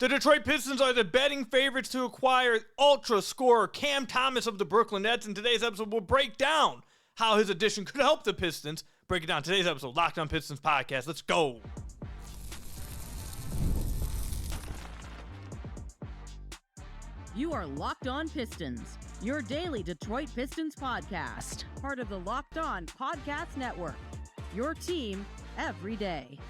The Detroit Pistons are the betting favorites to acquire ultra scorer Cam Thomas of the Brooklyn Nets. In today's episode, we'll break down how his addition could help the Pistons. Break it down. Today's episode, Locked On Pistons podcast. Let's go. You are Locked On Pistons, your daily Detroit Pistons podcast. Part of the Locked On Podcast Network, your team every day.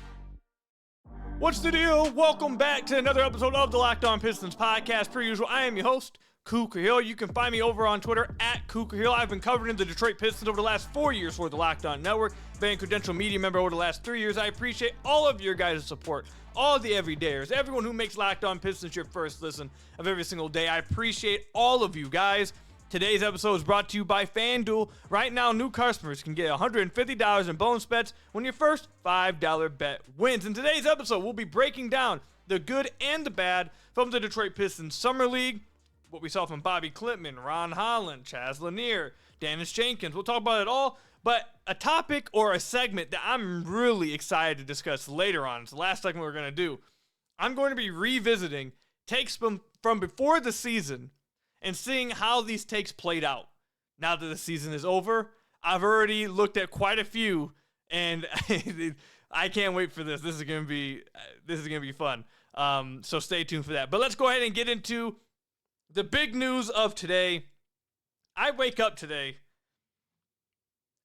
What's the deal? Welcome back to another episode of the Locked On Pistons podcast. Per usual, I am your host, Ku Khahil. You can find me over on Twitter at Ku Khahil. I've been covering the Detroit Pistons over the last 4 years for the Locked On Network. Fan credential media member over the last 3 years. I appreciate all of your guys' support, all the everydayers, everyone who makes Locked On Pistons your first listen of every single day. I appreciate all of you guys. Today's episode is brought to you by FanDuel. Right now, new customers can get $150 in bonus bets when your first $5 bet wins. In today's episode, we'll be breaking down the good and the bad from the Detroit Pistons Summer League, what we saw from Bobby Klintman, Ron Holland, Chaz Smith, Daniss Jenkins. We'll talk about it all, but a topic or a segment that I'm really excited to discuss later on. It's the last segment we're going to do. I'm going to be revisiting takes from before the season and seeing how these takes played out. Now that the season is over, I've already looked at quite a few, and I can't wait for this. This is gonna be fun. So stay tuned for that. But let's go ahead and get into the big news of today. I wake up today.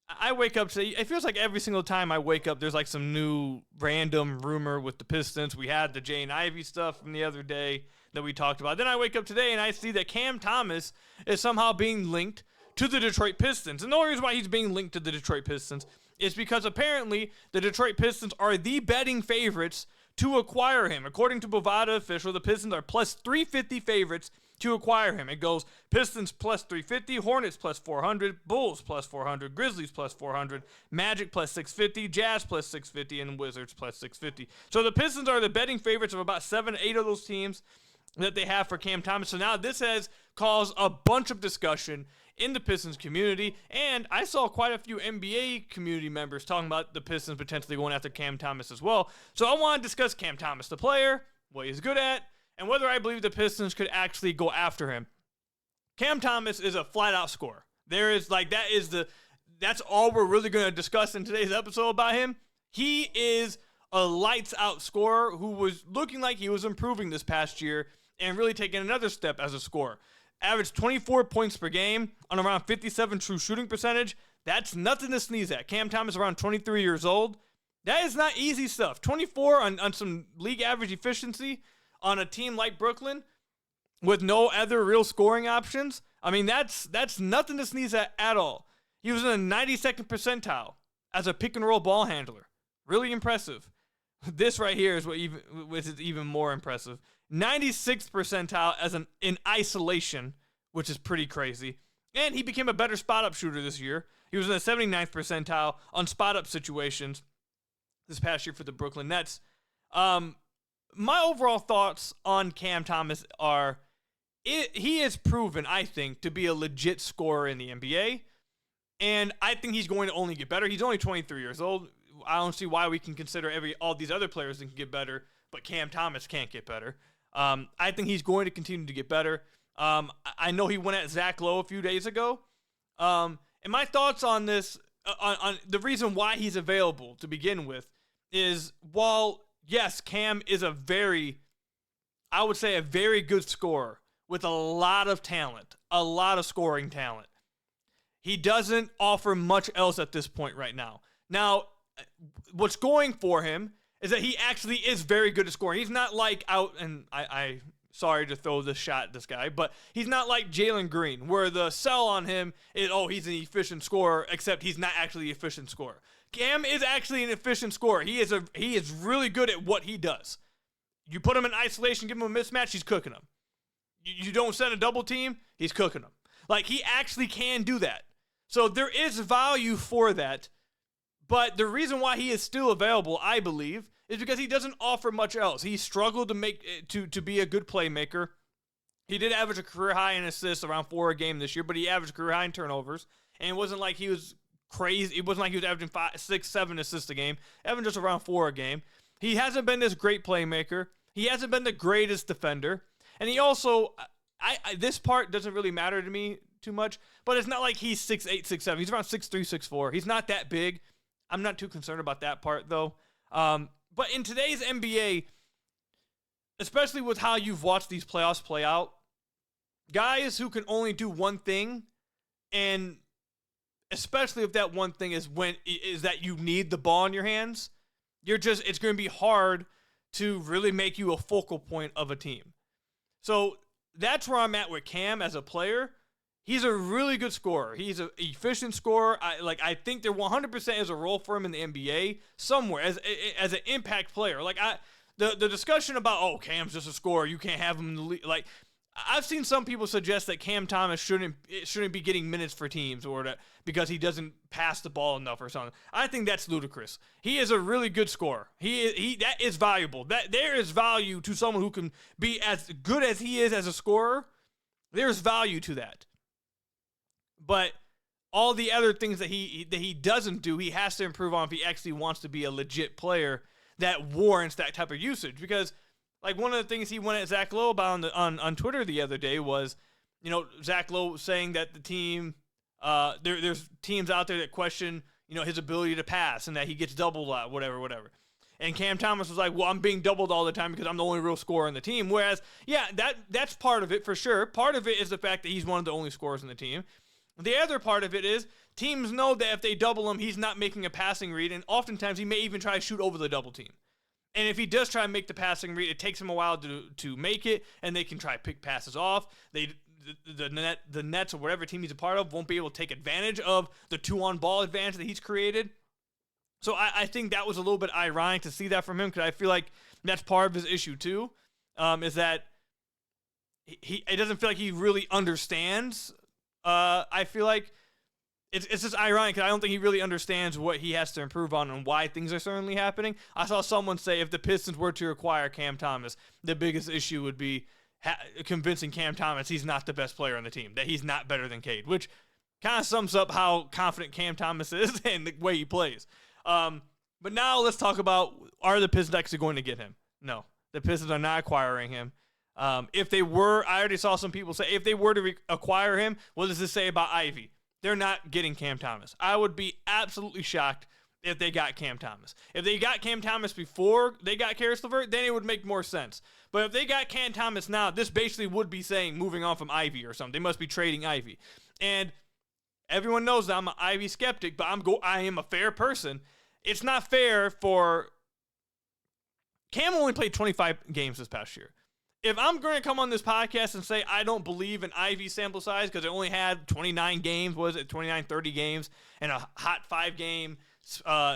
It feels like every single time I wake up, there's like some new random rumor with the Pistons. We had the An Ivy stuff from the other day that we talked about. Then I wake up today and I see that Cam Thomas is somehow being linked to the Detroit Pistons. And the only reason why he's being linked to the Detroit Pistons is because apparently the Detroit Pistons are the betting favorites to acquire him. According to Bovada official, the Pistons are plus 350 favorites to acquire him. It goes Pistons plus 350, Hornets plus 400, Bulls plus 400, Grizzlies plus 400, Magic plus 650, Jazz plus 650, and Wizards plus 650. So the Pistons are the betting favorites of about 7 or 8 of those teams that they have for Cam Thomas. So now this has caused a bunch of discussion in the Pistons community, and I saw quite a few NBA community members talking about the Pistons potentially going after Cam Thomas as well. So I want to discuss Cam Thomas, the player, what he's good at, and whether I believe the Pistons could actually go after him. Cam Thomas is a flat-out scorer. That's all we're really going to discuss in today's episode about him. He is a lights-out scorer who was looking like he was improving this past year and really taking another step as a scorer. Averaged 24 points per game on around 57 true shooting percentage. That's nothing to sneeze at. Cam Thomas around 23 years old. That is not easy stuff. 24 on some league average efficiency on a team like Brooklyn with no other real scoring options. I mean, that's nothing to sneeze at all. He was in the 92nd percentile as a pick and roll ball handler. Really impressive. This right here is which is even more impressive. 96th percentile as in isolation, which is pretty crazy. And he became a better spot-up shooter this year. He was in the 79th percentile on spot-up situations this past year for the Brooklyn Nets. My overall thoughts on Cam Thomas are he is proven, I think, to be a legit scorer in the NBA. And I think he's going to only get better. He's only 23 years old. I don't see why we can consider all these other players that can get better, but Cam Thomas can't get better. I think he's going to continue to get better. I know he went at Zach Lowe a few days ago. And my thoughts on this, on the reason why he's available to begin with, is while, yes, Cam is a very good scorer with a lot of talent, a lot of scoring talent, he doesn't offer much else at this point right now. Now, what's going for him is that he actually is very good at scoring. He's not like I sorry to throw this shot at this guy, but he's not like Jalen Green, where the sell on him is, he's an efficient scorer, except he's not actually an efficient scorer. Cam is actually an efficient scorer. He is really good at what he does. You put him in isolation, give him a mismatch, he's cooking him. You don't send a double team, he's cooking him. Like, he actually can do that. So there is value for that. But the reason why he is still available, I believe, is because he doesn't offer much else. He struggled to be a good playmaker. He did average a career high in assists, around 4 a game this year, but he averaged career high in turnovers. And it wasn't like he was crazy. It wasn't like he was averaging 5, 6, 7 assists a game. Averaging just around 4 a game. He hasn't been this great playmaker. He hasn't been the greatest defender. And he also, this part doesn't really matter to me too much, but it's not like he's 6'8", 6'7". He's around 6'3", 6'4". He's not that big. I'm not too concerned about that part, though. But in today's NBA, especially with how you've watched these playoffs play out, guys who can only do one thing, and especially if that one thing is that you need the ball in your hands, it's going to be hard to really make you a focal point of a team. So that's where I'm at with Cam as a player. He's a really good scorer. He's an efficient scorer. I think there 100% is a role for him in the NBA somewhere as an impact player. The discussion about, Cam's just a scorer, you can't have him in the league. I've seen some people suggest that Cam Thomas shouldn't be getting minutes for teams because he doesn't pass the ball enough or something. I think that's ludicrous. He is a really good scorer. That is valuable. That there is value to someone who can be as good as he is as a scorer. There's value to that. But all the other things that he doesn't do, he has to improve on if he actually wants to be a legit player that warrants that type of usage. Because one of the things he went at Zach Lowe about on Twitter the other day was, Zach Lowe saying that the team, there's teams out there that question, his ability to pass and that he gets doubled a lot, whatever. And Cam Thomas was like, well, I'm being doubled all the time because I'm the only real scorer on the team. Whereas, yeah, that's part of it for sure. Part of it is the fact that he's one of the only scorers in the team. The other part of it is teams know that if they double him, he's not making a passing read, and oftentimes he may even try to shoot over the double team. And if he does try to make the passing read, it takes him a while to make it, and they can try to pick passes off. The Nets or whatever team he's a part of won't be able to take advantage of the 2-on-ball advantage that he's created. So I think that was a little bit ironic to see that from him, because I feel like that's part of his issue too, is that it doesn't feel like he really understands. I feel like it's just ironic because I don't think he really understands what he has to improve on and why things are certainly happening. I saw someone say if the Pistons were to acquire Cam Thomas, the biggest issue would be convincing Cam Thomas he's not the best player on the team, that he's not better than Cade, which kind of sums up how confident Cam Thomas is and the way he plays. But now let's talk about, are the Pistons actually going to get him? No, the Pistons are not acquiring him. If they were, I already saw some people say, if they were to acquire him, what does this say about Ivy? They're not getting Cam Thomas. I would be absolutely shocked if they got Cam Thomas. If they got Cam Thomas before they got Caris LeVert, then it would make more sense. But if they got Cam Thomas now, this basically would be saying moving on from Ivy or something. They must be trading Ivy. And everyone knows that I'm an Ivy skeptic, but I am a fair person. It's not fair for Cam only played 25 games this past year. If I'm going to come on this podcast and say I don't believe in Ivy sample size because it only had 29 games, 30 games, and a hot 5-game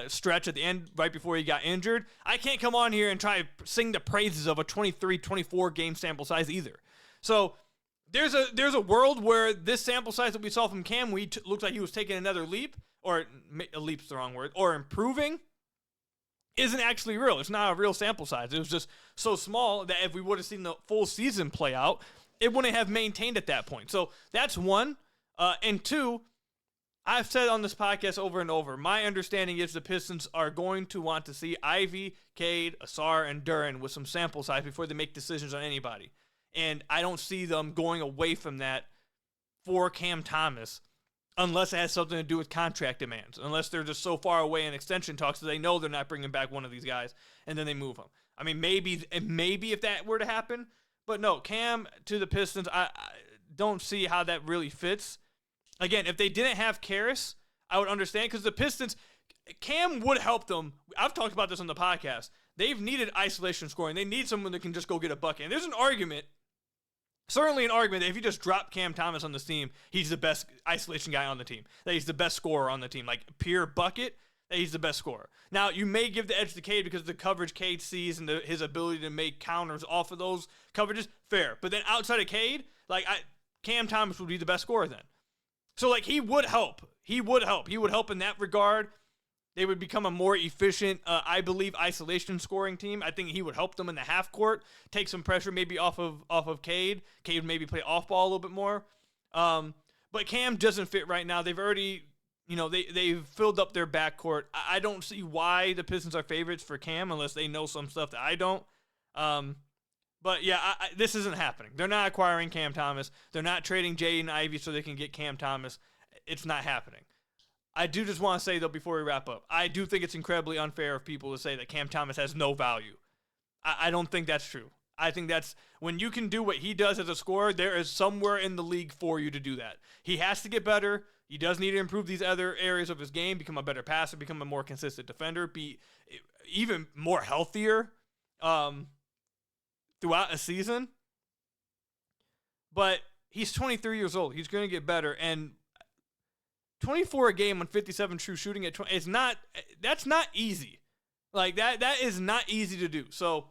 stretch at the end right before he got injured, I can't come on here and try to sing the praises of a 23, 24-game sample size either. So there's a world where this sample size that we saw from Cam, looked like he was taking another leap, or a leap's the wrong word, or improving, isn't actually real. It's not a real sample size. It was just so small that if we would have seen the full season play out, it wouldn't have maintained at that point. So that's one. And two, I've said on this podcast over and over, my understanding is the Pistons are going to want to see Ivy, Cade, Asar, and Duren with some sample size before they make decisions on anybody. And I don't see them going away from that for Cam Thomas, unless it has something to do with contract demands, unless they're just so far away in extension talks that they know they're not bringing back one of these guys, and then they move them. I mean, maybe if that were to happen, but no, Cam to the Pistons, I don't see how that really fits. Again, if they didn't have Caris, I would understand, because the Pistons, Cam would help them. I've talked about this on the podcast. They've needed isolation scoring. They need someone that can just go get a bucket. And there's an argument, certainly an argument, that if you just drop Cam Thomas on this team, he's the best isolation guy on the team, that he's the best scorer on the team, like pure bucket, that he's the best scorer. Now, you may give the edge to Cade because of the coverage Cade sees and his ability to make counters off of those coverages, fair. But then outside of Cade, Cam Thomas would be the best scorer then. So, he would help. He would help in that regard. They would become a more efficient, I believe, isolation scoring team. I think he would help them in the half court, take some pressure maybe off of Cade. Cade would maybe play off ball a little bit more. But Cam doesn't fit right now. They've already, they've filled up their backcourt. I don't see why the Pistons are favorites for Cam unless they know some stuff that I don't. But yeah, this isn't happening. They're not acquiring Cam Thomas. They're not trading An Ivy so they can get Cam Thomas. It's not happening. I do just want to say, though, before we wrap up, I do think it's incredibly unfair of people to say that Cam Thomas has no value. I don't think that's true. I think that's when you can do what he does as a scorer, there is somewhere in the league for you to do that. He has to get better. He does need to improve these other areas of his game, become a better passer, become a more consistent defender, be even more healthier throughout a season. But he's 23 years old. He's going to get better. And 24 a game on 57 true shooting at 20, that's not easy. Like that is not easy to do. So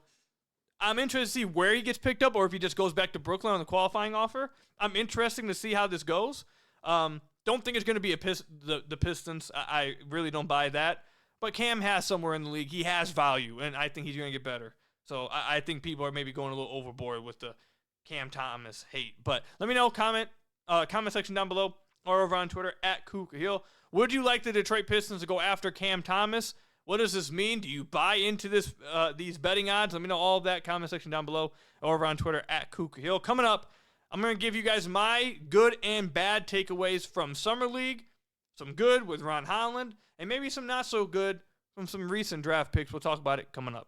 I'm interested to see where he gets picked up or if he just goes back to Brooklyn on the qualifying offer. I'm interested to see how this goes. Don't think it's going to be the Pistons. I really don't buy that. But Cam has somewhere in the league. He has value, and I think he's going to get better. So I think people are maybe going a little overboard with the Cam Thomas hate. But let me know, comment section down below or over on Twitter at Ku Khahil. Would you like the Detroit Pistons to go after Cam Thomas? What does this mean? Do you buy into this these betting odds? Let me know all of that. Comment section down below or over on Twitter at Ku Khahil. Coming up, I'm going to give you guys my good and bad takeaways from Summer League. Some good with Ron Holland, and maybe some not so good from some recent draft picks. We'll talk about it coming up.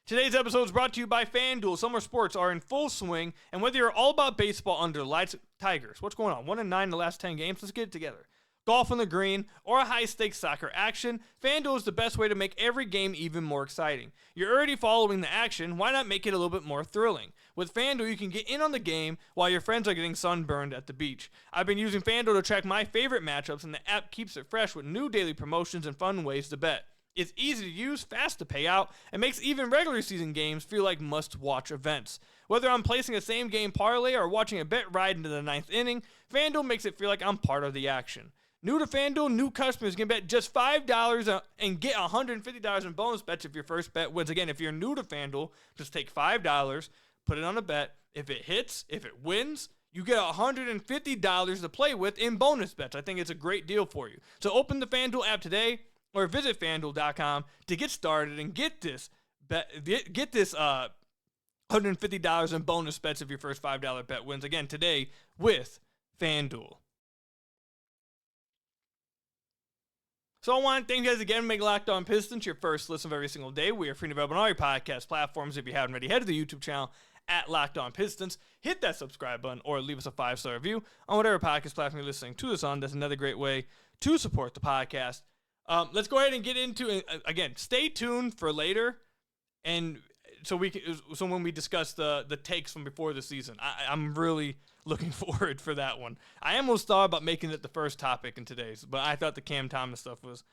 Today's episode is brought to you by FanDuel. Summer sports are in full swing, and whether you're all about baseball under lights, Tigers, what's going on? 1-9 in the last 10 games. Let's get it together. Golf on the green, or a high-stakes soccer action, FanDuel is the best way to make every game even more exciting. You're already following the action, why not make it a little bit more thrilling? With FanDuel, you can get in on the game while your friends are getting sunburned at the beach. I've been using FanDuel to track my favorite matchups, and the app keeps it fresh with new daily promotions and fun ways to bet. It's easy to use, fast to pay out, and makes even regular season games feel like must-watch events. Whether I'm placing a same-game parlay or watching a bet ride into the 9th inning, FanDuel makes it feel like I'm part of the action. New to FanDuel, new customers can bet just $5 and get $150 in bonus bets if your first bet wins. Again, if you're new to FanDuel, just take $5, put it on a bet. If it hits, if it wins, you get $150 to play with in bonus bets. I think it's a great deal for you. So open the FanDuel app today or visit FanDuel.com to get started and get this $150 in bonus bets if your first $5 bet wins. Again, today with FanDuel. So I want to thank you guys again for making Locked On Pistons your first listen of every single day. We are free and available on all your podcast platforms. If you haven't already, head to the YouTube channel at Locked On Pistons. Hit that subscribe button or leave us a 5-star review on whatever podcast platform you're listening to this on. That's another great way to support the podcast. Let's go ahead and get into it. Again, stay tuned for later. And so when we discuss the takes from before the season, I'm really looking forward for that one. I almost thought about making it the first topic in today's, but I thought the Cam Thomas stuff was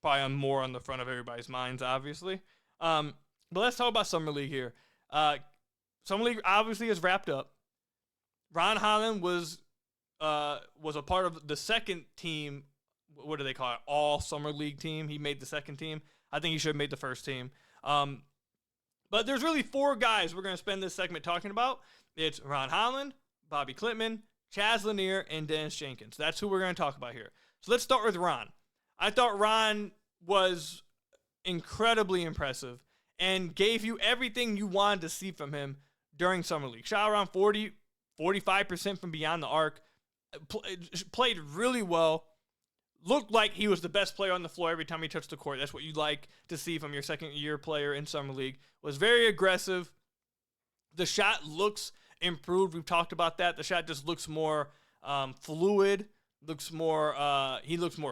probably more on the front of everybody's minds, obviously. But let's talk about Summer League here. Summer League obviously is wrapped up. Ron Holland was a part of the second team. What do they call it? All Summer League team. He made the second team. I think he should have made the first team. But there's really 4 guys we're going to spend this segment talking about. It's Ron Holland, Bobby Klitman, Chaz Lanier, and Daniss Jenkins. That's who we're going to talk about here. So let's start with Ron. I thought Ron was incredibly impressive and gave you everything you wanted to see from him during Summer League. Shot around 45% from beyond the arc. Played really well. Looked like he was the best player on the floor every time he touched the court. That's what you'd like to see from your second-year player in Summer League. Was very aggressive. The shot looks improved. We've talked about that. The shot just looks more fluid. He looks more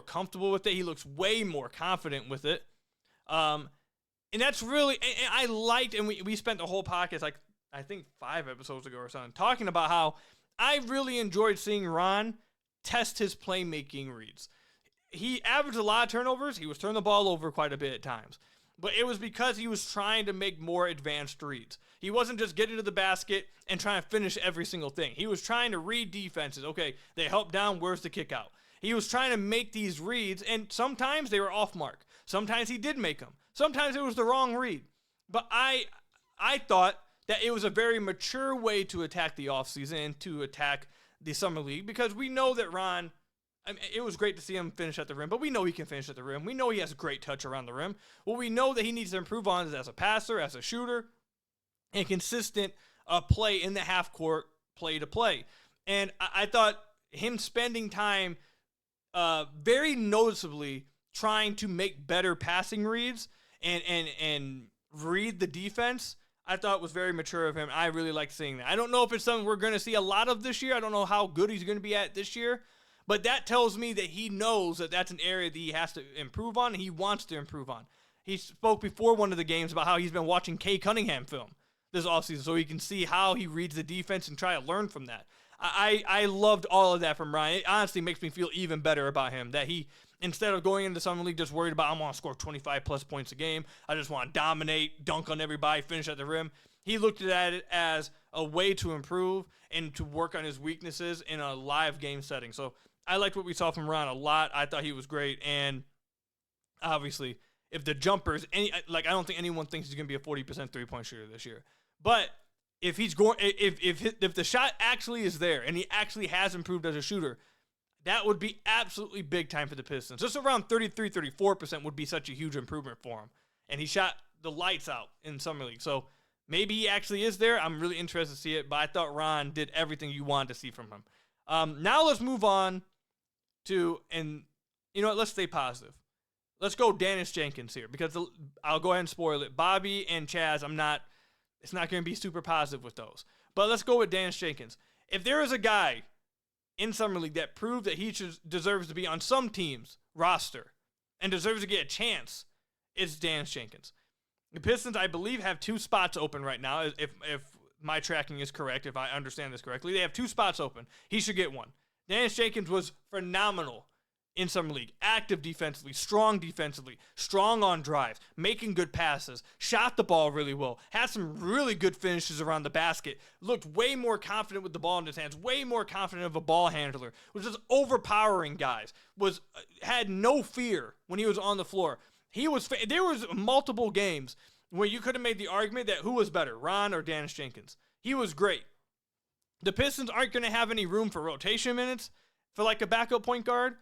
comfortable with it. He looks way more confident with it. And that's really, and I liked, and we spent the whole podcast, like I think 5 episodes ago or something, talking about how I really enjoyed seeing Ron test his playmaking reads. He averaged a lot of turnovers. He was turning the ball over quite a bit at times. But it was because he was trying to make more advanced reads. He wasn't just getting to the basket and trying to finish every single thing. He was trying to read defenses. Okay, they help down, where's the kick out? He was trying to make these reads, and sometimes they were off mark. Sometimes he did make them. Sometimes it was the wrong read. But I thought that it was a very mature way to attack the offseason and to attack the Summer League, because we know that Ron I mean, it was great to see him finish at the rim, but we know he can finish at the rim. We know he has a great touch around the rim. What we know that he needs to improve on is as a passer, as a shooter, and consistent play in the half court, play to play. And I thought him spending time very noticeably trying to make better passing reads and read the defense, I thought was very mature of him. I really liked seeing that. I don't know if it's something we're going to see a lot of this year. I don't know how good he's going to be at this year. But that tells me that he knows that that's an area that he has to improve on and he wants to improve on. He spoke before one of the games about how he's been watching Cade Cunningham film this offseason so he can see how he reads the defense and try to learn from that. I loved all of that from Ryan. It honestly makes me feel even better about him, that he, instead of going into Summer League just worried about, I'm going to score 25-plus points a game, I just want to dominate, dunk on everybody, finish at the rim. He looked at it as a way to improve and to work on his weaknesses in a live game setting. So I liked what we saw from Ron a lot. I thought he was great. And obviously, if the jumpers, I don't think anyone thinks he's going to be a 40% three-point shooter this year. But if he's going, if the shot actually is there and he actually has improved as a shooter, that would be absolutely big time for the Pistons. Just around 33, 34% would be such a huge improvement for him. And he shot the lights out in Summer League. So maybe he actually is there. I'm really interested to see it. But I thought Ron did everything you wanted to see from him. Now let's move on to, and you know what, let's stay positive. Let's go Daniss Jenkins here, because I'll go ahead and spoil it. Bobby and Chaz, it's not going to be super positive with those. But let's go with Daniss Jenkins. If there is a guy in Summer League that proved that he deserves to be on some team's roster and deserves to get a chance, it's Daniss Jenkins. The Pistons, I believe, have 2 spots open right now, if my tracking is correct, if I understand this correctly. They have 2 spots open. He should get one. Daniss Jenkins was phenomenal in Summer League. Active defensively, strong on drives, making good passes, shot the ball really well, had some really good finishes around the basket, looked way more confident with the ball in his hands, way more confident of a ball handler, was just overpowering guys, had no fear when he was on the floor. There was multiple games where you could have made the argument that who was better, Ron or Daniss Jenkins. He was great. The Pistons aren't going to have any room for rotation minutes for like a backup point guard,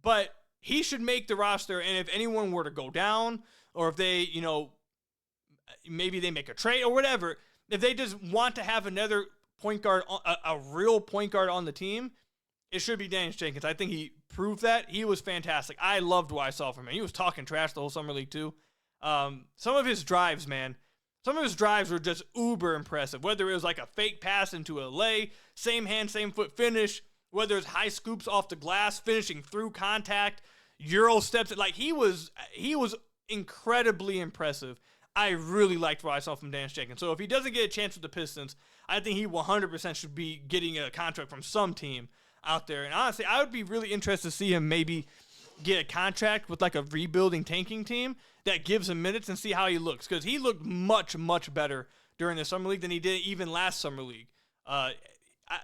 but he should make the roster. And if anyone were to go down, or if they, maybe they make a trade or whatever, if they just want to have another point guard, a real point guard on the team, it should be Daniss Jenkins. I think he proved that. He was fantastic. I loved what I saw from him. He was talking trash the whole Summer League too. Some of his drives, man. Some of his drives were just uber impressive. Whether it was like a fake pass into a lay, same hand, same foot finish, whether it's high scoops off the glass, finishing through contact, Euro steps, like he was incredibly impressive. I really liked what I saw from Daniss Jenkins. So if he doesn't get a chance with the Pistons, I think he 100% should be getting a contract from some team out there. And honestly, I would be really interested to see him maybe get a contract with like a rebuilding tanking team that gives him minutes and see how he looks, because he looked much, much better during the Summer League than he did even last Summer League.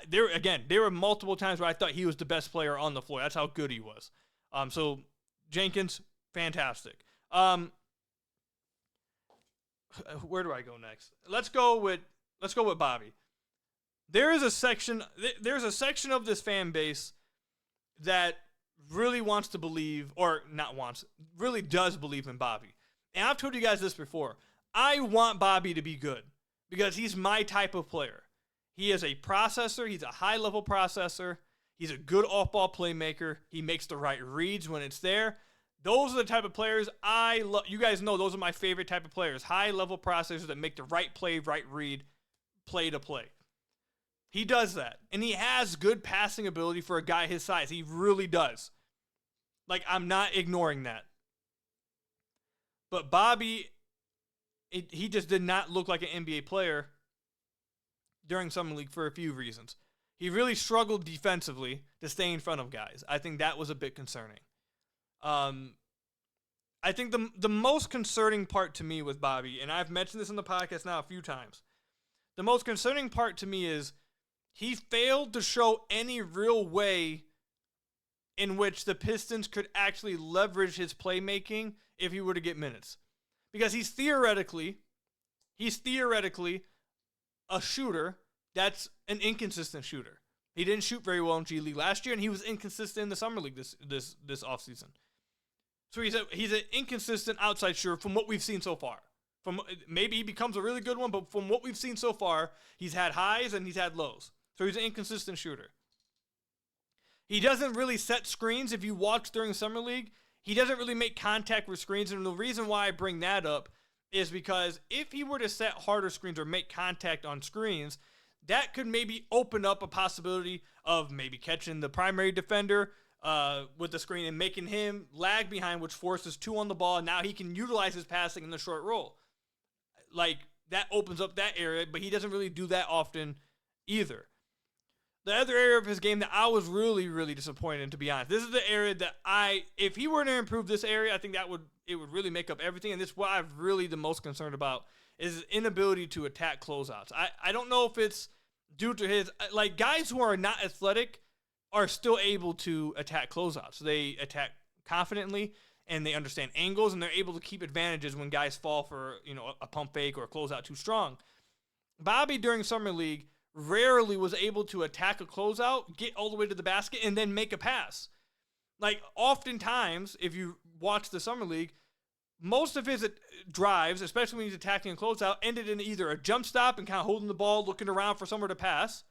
There were multiple times where I thought he was the best player on the floor. That's how good he was. So Jenkins, fantastic. Where do I go next? Let's go with Bobby. There's a section of this fan base that really wants to believe, or not wants, really does believe in Bobby. And I've told you guys this before. I want Bobby to be good because he's my type of player. He is a processor. He's a high-level processor. He's a good off-ball playmaker. He makes the right reads when it's there. Those are the type of players I love. You guys know those are my favorite type of players. High-level processors that make the right play, right read, play to play. He does that. And he has good passing ability for a guy his size. He really does. Like, I'm not ignoring that. But Bobby, he just did not look like an NBA player during Summer League for a few reasons. He really struggled defensively to stay in front of guys. I think that was a bit concerning. I think the most concerning part to me with Bobby, and I've mentioned this in the podcast now a few times, the most concerning part to me is he failed to show any real way in which the Pistons could actually leverage his playmaking if he were to get minutes. Because he's theoretically a shooter that's an inconsistent shooter. He didn't shoot very well in G League last year, and he was inconsistent in the Summer League this offseason. So he's an inconsistent outside shooter from what we've seen so far. From maybe he becomes a really good one, but from what we've seen so far, he's had highs and he's had lows. So he's an inconsistent shooter. He doesn't really set screens. If you watch during the Summer League, he doesn't really make contact with screens. And the reason why I bring that up is because if he were to set harder screens or make contact on screens, that could maybe open up a possibility of maybe catching the primary defender with the screen and making him lag behind, which forces 2 on the ball. And now he can utilize his passing in the short roll. Like, that opens up that area, but he doesn't really do that often either. The other area of his game that I was really, really disappointed in, to be honest, this is the area that if he were to improve this area, I think it would really make up everything. And this is what I'm really the most concerned about, is his inability to attack closeouts. I don't know if it's due to his, like, guys who are not athletic are still able to attack closeouts. They attack confidently, and they understand angles, and they're able to keep advantages when guys fall for, a pump fake or a closeout too strong. Bobby, during Summer League, rarely was able to attack a closeout, get all the way to the basket, and then make a pass. Like, oftentimes, if you watch the Summer League, most of his drives, especially when he's attacking a closeout, ended in either a jump stop and kind of holding the ball, looking around for somewhere to pass,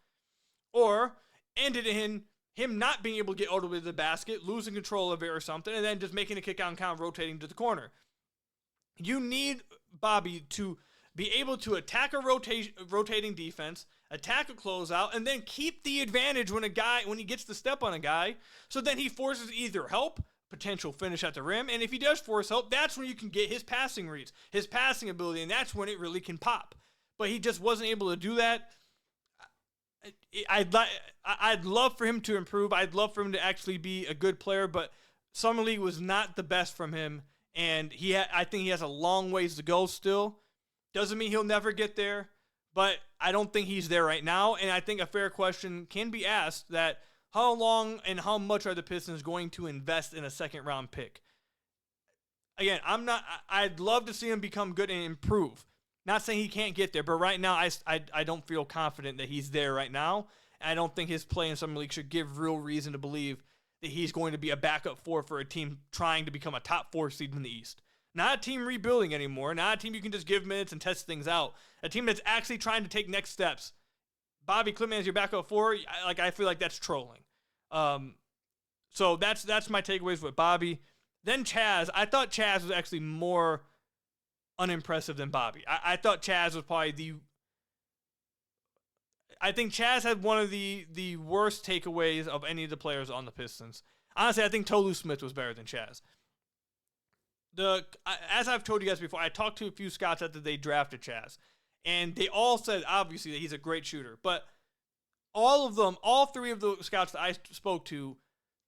or ended in him not being able to get all the way to the basket, losing control of it or something, and then just making a kick out and kind of rotating to the corner. You need Bobby to be able to attack a rotating defense, attack a closeout, and then keep the advantage when he gets the step on a guy, so then he forces either help, potential finish at the rim, and if he does force help, that's when you can get his passing reads, his passing ability, and that's when it really can pop. But he just wasn't able to do that. I'd love for him to improve. I'd love for him to actually be a good player, but Summer League was not the best from him, and I think he has a long ways to go still. Doesn't mean he'll never get there, but I don't think he's there right now, and I think a fair question can be asked that how long and how much are the Pistons going to invest in a second-round pick? Again, I'd love to see him become good and improve. Not saying he can't get there, but right now I don't feel confident that he's there right now. I don't think his play in Summer League should give real reason to believe that he's going to be a backup 4 for a team trying to become a top 4 seed in the East. Not a team rebuilding anymore. Not a team you can just give minutes and test things out. A team that's actually trying to take next steps. Bobby Klitman as your backup 4, I feel like that's trolling. So that's my takeaways with Bobby. Then Chaz. I thought Chaz was actually more unimpressive than Bobby. I thought Chaz was probably I think Chaz had one of the worst takeaways of any of the players on the Pistons. Honestly, I think Tolu Smith was better than Chaz. As I've told you guys before, I talked to a few scouts after they drafted Chaz, and they all said, obviously, that he's a great shooter. But all 3 of the scouts that I spoke to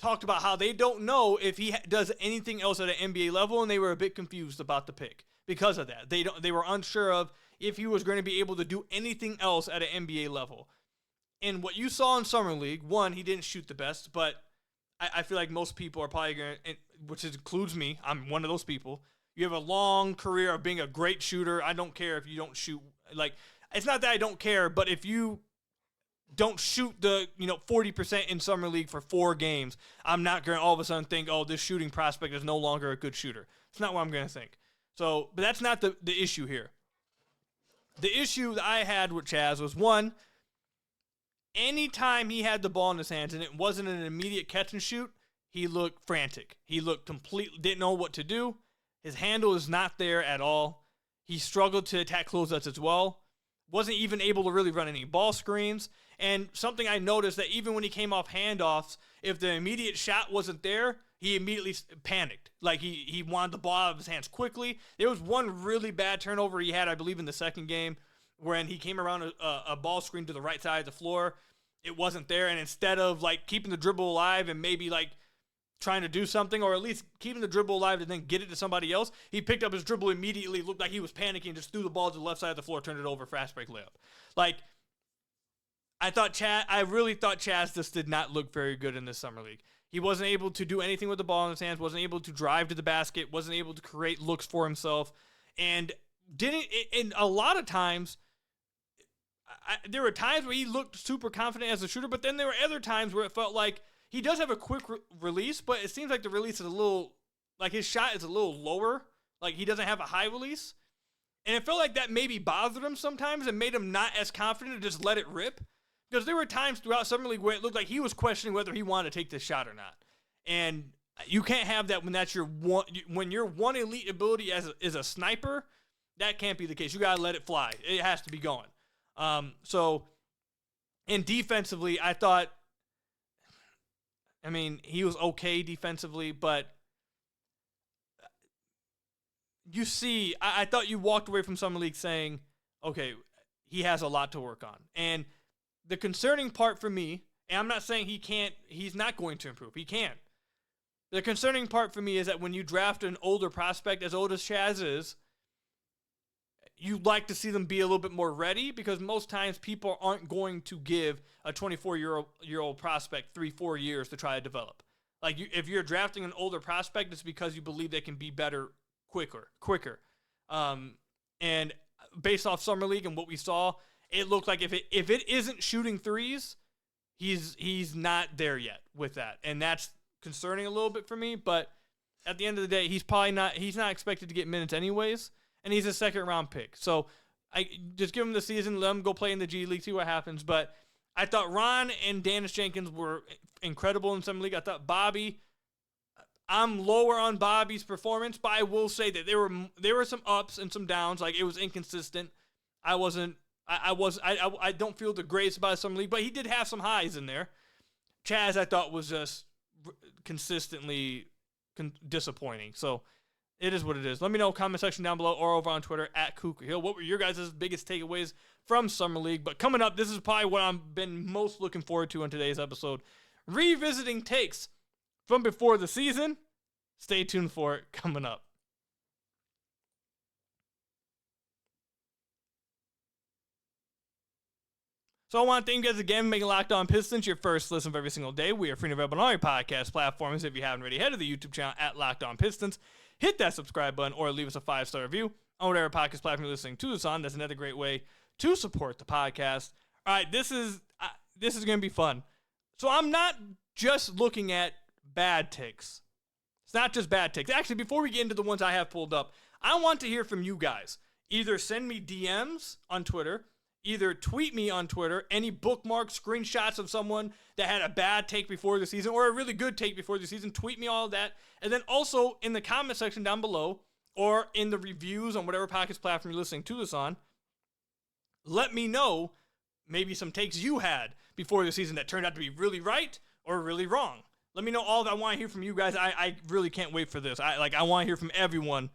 talked about how they don't know if he does anything else at an NBA level, and they were a bit confused about the pick because of that. They were unsure of if he was going to be able to do anything else at an NBA level. And what you saw in Summer League, one, he didn't shoot the best, but I feel like most people are probably going to, which includes me, I'm one of those people. You have a long career of being a great shooter. I don't care if you don't shoot. Like, it's not that I don't care, but if you don't shoot the 40% in Summer League for 4 games, I'm not going to all of a sudden think, oh, this shooting prospect is no longer a good shooter. It's not what I'm going to think. So, but that's not the issue here. The issue that I had with Chaz was, one, anytime he had the ball in his hands and it wasn't an immediate catch and shoot, he looked frantic. He looked completely, didn't know what to do. His handle is not there at all. He struggled to attack closeouts as well. Wasn't even able to really run any ball screens. And something I noticed that even when he came off handoffs, if the immediate shot wasn't there, he immediately panicked. Like he wanted the ball out of his hands quickly. There was one really bad turnover he had, I believe, in the second game, when he came around a ball screen to the right side of the floor. It wasn't there, and instead of like keeping the dribble alive and maybe like trying to do something, or at least keeping the dribble alive and then get it to somebody else, he picked up his dribble immediately, looked like he was panicking, just threw the ball to the left side of the floor, turned it over, fast break layup. Like, I really thought Chaz just did not look very good in this Summer League. He wasn't able to do anything with the ball in his hands, wasn't able to drive to the basket, wasn't able to create looks for himself, and a lot of times, there were times where he looked super confident as a shooter, but then there were other times where it felt like he does have a quick release, but it seems like the release is a little, like his shot is a little lower. Like he doesn't have a high release. And it felt like that maybe bothered him sometimes and made him not as confident to just let it rip. Because there were times throughout Summer League where it looked like he was questioning whether he wanted to take this shot or not. And you can't have that when that's your one, when your one elite ability is a sniper. That can't be the case. You got to let it fly. It has to be going. And defensively, I thought, I mean, he was okay defensively, but you see, I thought you walked away from Summer League saying, okay, he has a lot to work on. And the concerning part for me, and I'm not saying he's not going to improve. He can. The concerning part for me is that when you draft an older prospect, as old as Chaz is, you'd like to see them be a little bit more ready, because most times people aren't going to give a 24-year-old prospect 3-4 years to try to develop. Like, if you're drafting an older prospect, it's because you believe they can be better quicker. And based off Summer League and what we saw, it looked like if it isn't shooting threes, he's not there yet with that. And that's concerning a little bit for me, but at the end of the day, he's not expected to get minutes anyways. And he's a second-round pick. So I just give him the season, let him go play in the G League, see what happens. But I thought Ron and Daniss Jenkins were incredible in Summer League. I thought Bobby, I'm lower on Bobby's performance, but I will say that there were some ups and some downs. Like, it was inconsistent. I don't feel the greatest about Summer League, but he did have some highs in there. Chaz, I thought, was just consistently disappointing. So it is what it is. Let me know in the comment section down below or over on Twitter at Ku Khahil. What were your guys' biggest takeaways from Summer League? But coming up, this is probably what I've been most looking forward to in today's episode. Revisiting takes from before the season. Stay tuned for it coming up. So I want to thank you guys again for making Locked On Pistons your first listen of every single day. We are free and available on all your podcast platforms. If you haven't already, head to the YouTube channel at Locked On Pistons. Hit that subscribe button or leave us a 5-star review on whatever podcast platform you're listening to this on. That's another great way to support the podcast. All right, this is going to be fun. So I'm not just looking at bad takes. It's not just bad takes. Actually, before we get into the ones I have pulled up, I want to hear from you guys. Either send me DMs on Twitter, either tweet me on Twitter, any bookmarks, screenshots of someone that had a bad take before the season or a really good take before the season. Tweet me all of that. And then also in the comment section down below or in the reviews on whatever podcast platform you're listening to this on, let me know maybe some takes you had before the season that turned out to be really right or really wrong. Let me know all that. I want to hear from you guys. I really can't wait for this. I want to hear from everyone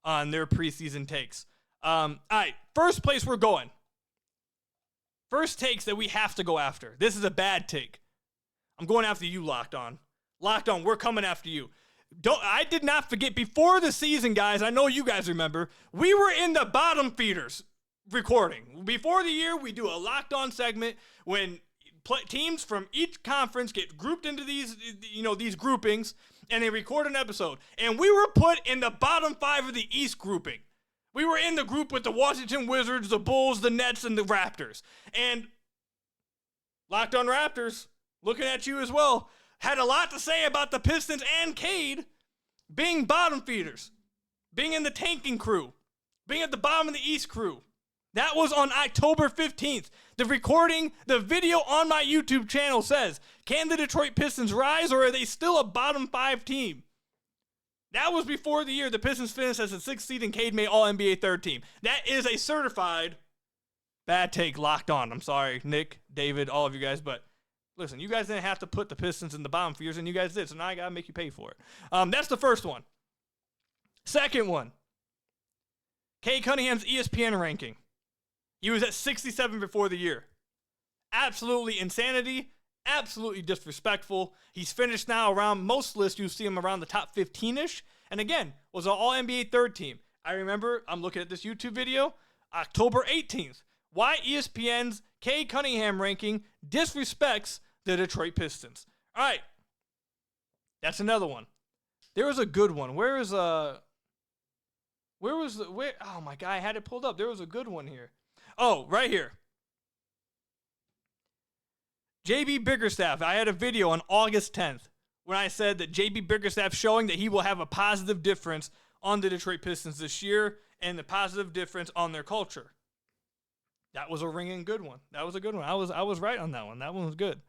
on their preseason takes. All right, first place we're going. First takes that we have to go after. This is a bad take. I'm going after you, Locked On. Locked On, we're coming after you. I did not forget, before the season, guys, I know you guys remember, we were in the bottom feeders recording. Before the year, we do a Locked On segment when teams from each conference get grouped into these groupings, and they record an episode. And we were put in the bottom 5 of the East grouping. We were in the group with the Washington Wizards, the Bulls, the Nets, and the Raptors. And Locked On Raptors, looking at you as well, had a lot to say about the Pistons and Cade being bottom feeders, being in the tanking crew, being at the bottom of the East crew. That was on October 15th. The video on my YouTube channel says, can the Detroit Pistons rise, or are they still a bottom 5 team? That was before the year the Pistons finished as a 6th seed and Cade made All-NBA third team. That is a certified bad take. Locked On. I'm sorry, Nick, David, all of you guys, but listen, you guys didn't have to put the Pistons in the bottom feeders, and you guys did, so now I got to make you pay for it. That's the first one. Second one, Cade Cunningham's ESPN ranking. He was at 67 before the year. Absolutely insanity. Absolutely disrespectful. He's finished now around most lists. You see him around the top 15-ish. And again, was an All-NBA third team. I remember, I'm looking at this YouTube video, October 18th. Why ESPN's Cade Cunningham ranking disrespects the Detroit Pistons. All right. That's another one. There was a good one. Oh my God, I had it pulled up. There was a good one here. Oh, right here. JB Bickerstaff, I had a video on August 10th when I said that JB Bickerstaff showing that he will have a positive difference on the Detroit Pistons this year and the positive difference on their culture. That was a ringing good one. That was a good one. I was right on that one. That one was good.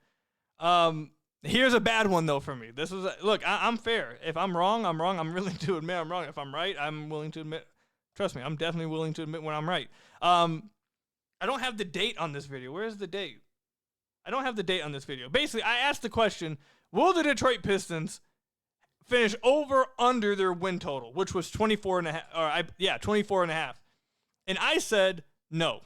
Here's a bad one, though, for me. I'm fair. If I'm wrong, I'm wrong. I'm willing to admit I'm wrong. If I'm right, I'm willing to admit. Trust me, I'm definitely willing to admit when I'm right. I don't have the date on this video. Where's the date? I don't have the date on this video. Basically, I asked the question, will the Detroit Pistons finish over under their win total, which was 24.5. And I said no.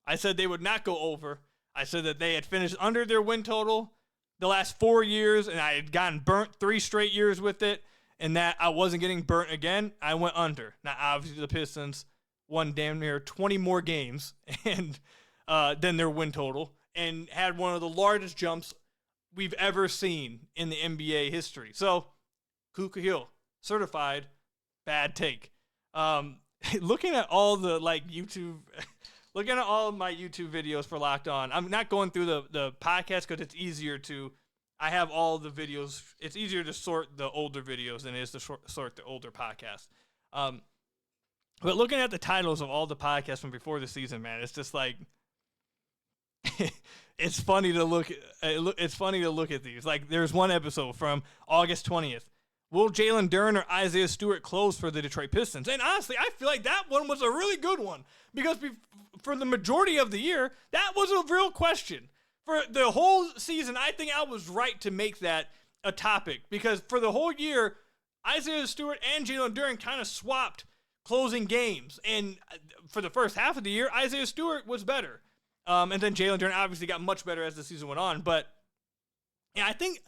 I said they would not go over. I said that they had finished under their win total the last 4 years, and I had gotten burnt 3 straight years with it, and that I wasn't getting burnt again. I went under. Now, obviously, the Pistons won damn near 20 more games and than their win total, and had one of the largest jumps we've ever seen in the NBA history. So, Ku Khahil, certified bad take. Looking at all the YouTube, looking at all of my YouTube videos for Locked On, I'm not going through the podcast because it's easier to. I have all the videos. It's easier to sort the older videos than it is to sort the older podcasts. But looking at the titles of all the podcasts from before the season, man, it's just like. It's funny to look. It's funny to look at these. Like there's one episode from August 20th. Will Jalen Duren or Isaiah Stewart close for the Detroit Pistons? And honestly, I feel like that one was a really good one because for the majority of the year, that was a real question. For the whole season, I think I was right to make that a topic because for the whole year, Isaiah Stewart and Jalen Duren kind of swapped closing games. And for the first half of the year, Isaiah Stewart was better. And then Jalen Duren obviously got much better as the season went on. But yeah, I think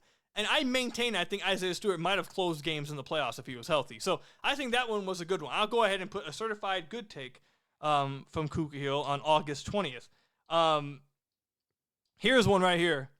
Isaiah Stewart might have closed games in the playoffs if he was healthy. So I think that one was a good one. I'll go ahead and put a certified good take from Ku Khahil on August 20th. Here's one right here.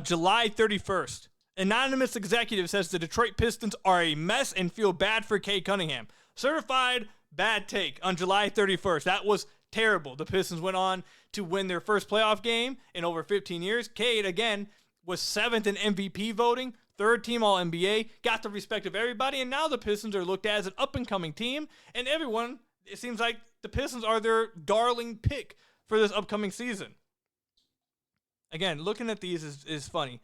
July 31st. Anonymous executive says the Detroit Pistons are a mess and feel bad for Cade Cunningham. Certified bad take on July 31st. That was terrible. The Pistons went on to win their first playoff game in over 15 years. Cade, again, was 7th in MVP voting, 3rd team All-NBA, got the respect of everybody, and now the Pistons are looked at as an up-and-coming team, and everyone, it seems like the Pistons are their darling pick for this upcoming season. Again, looking at these is funny.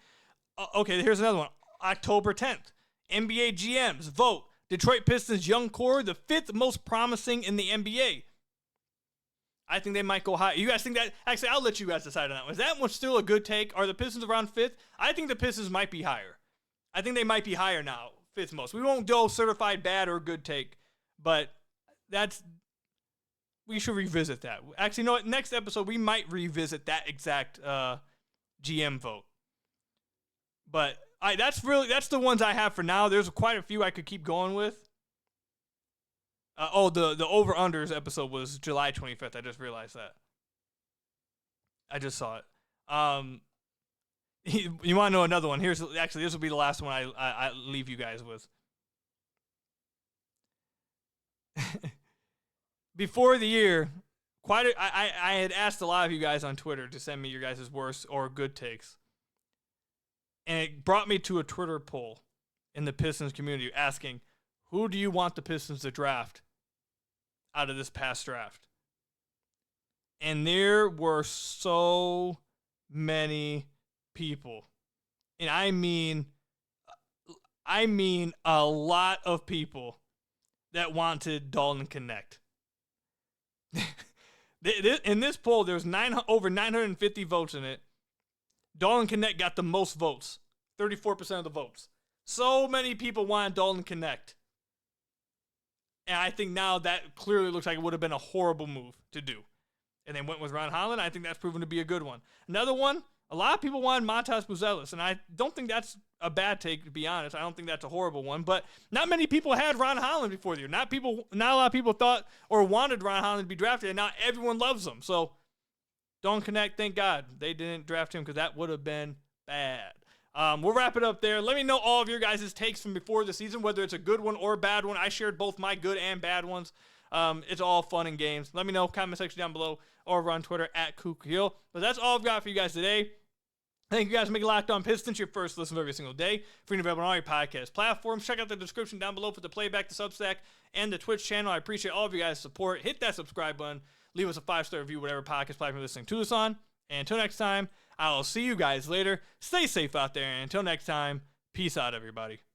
Okay, here's another one. October 10th, NBA GMs vote Detroit Pistons young core the 5th most promising in the NBA. I think they might go high. You guys think that? Actually, I'll let you guys decide on that one. Is that one still a good take? Are the Pistons around 5th? I think the Pistons might be higher. I think they might be higher now, 5th most. We won't go certified bad or good take, but we should revisit that. Actually, you know what? Next episode, we might revisit that exact GM vote. But that's the ones I have for now. There's quite a few I could keep going with. The over-unders episode was July 25th. I just realized that. I just saw it. You want to know another one? This will be the last one I leave you guys with. Before the year, I had asked a lot of you guys on Twitter to send me your guys' worst or good takes. And it brought me to a Twitter poll in the Pistons community asking, who do you want the Pistons to draft out of this past draft? And there were so many people. And I mean a lot of people that wanted Dalton Connect. In this poll, there's over 950 votes in it. Dalton Connect got the most votes, 34% of the votes. So many people wanted Dalton Connect. And I think now that clearly looks like it would have been a horrible move to do. And they went with Ron Holland. I think that's proven to be a good one. Another one, a lot of people wanted Montas Buzelis, and I don't think that's a bad take, to be honest. I don't think that's a horrible one, but not many people had Ron Holland before the year. Not a lot of people thought or wanted Ron Holland to be drafted, and now everyone loves him. So don't connect, thank God they didn't draft him because that would have been bad. We'll wrap it up there. Let me know all of your guys' takes from before the season, whether it's a good one or a bad one. I shared both my good and bad ones. It's all fun and games. Let me know, comment section down below, or over on Twitter @Ku Khahil. But that's all I've got for you guys today. Thank you guys for making Locked On Pistons your first listen of every single day. Free and available on all your podcast platforms. Check out the description down below for the Playback, the Substack, and the Twitch channel. I appreciate all of you guys' support. Hit that subscribe button. Leave us a 5-star review, whatever podcast platform you're listening to us on. And until next time, I'll see you guys later. Stay safe out there. And until next time, peace out, everybody.